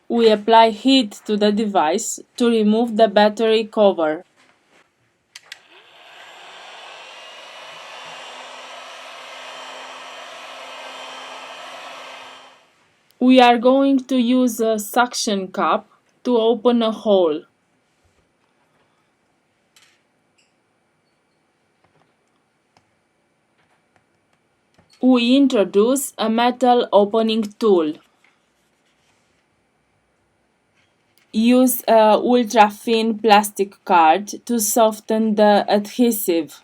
We apply heat to the device to remove the battery cover. We are going to use a suction cup to open a hole. We introduce a metal opening tool. Use a ultra-thin plastic card to soften the adhesive.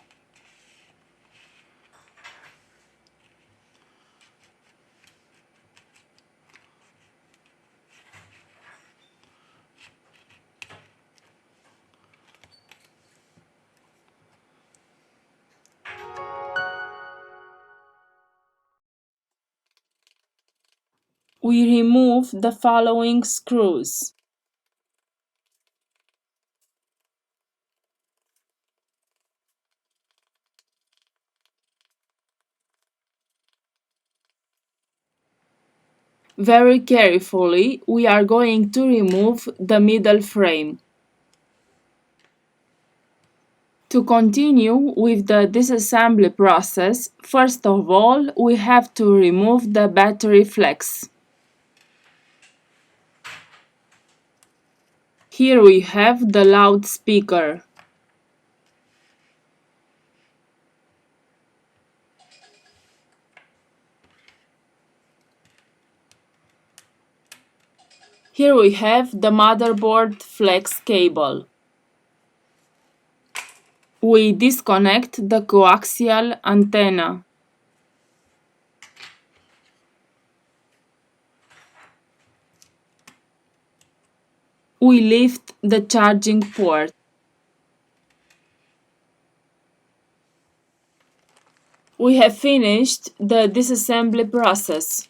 We remove the following screws. Very carefully, we are going to remove the middle frame. To continue with the disassembly process, first of all, we have to remove the battery flex. Here we have the loudspeaker. Here we have the motherboard flex cable. We disconnect the coaxial antenna. We lift the charging port. We have finished the disassembly process.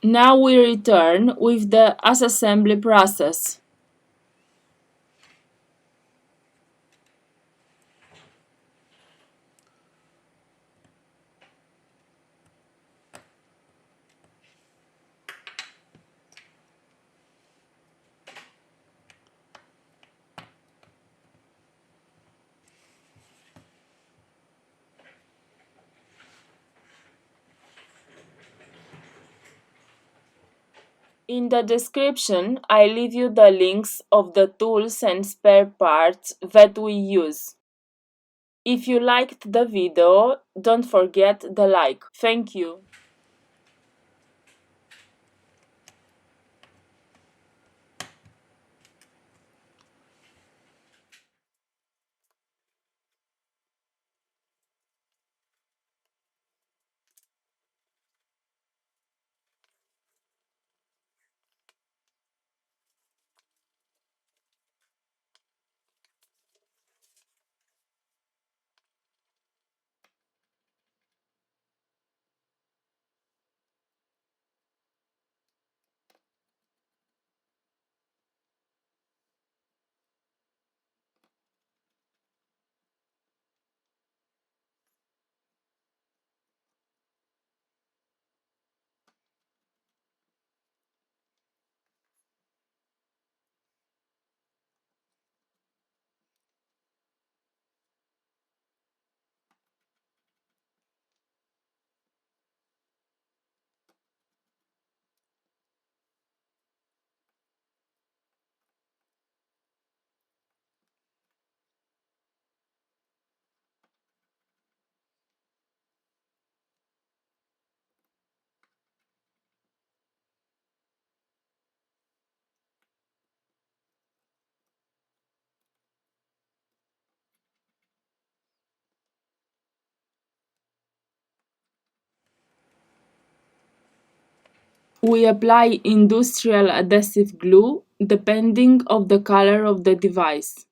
Now we return with the assembly process. In the description, I leave you the links of the tools and spare parts that we use. If you liked the video, don't forget the like. Thank you. We apply industrial adhesive glue depending of the color of the device.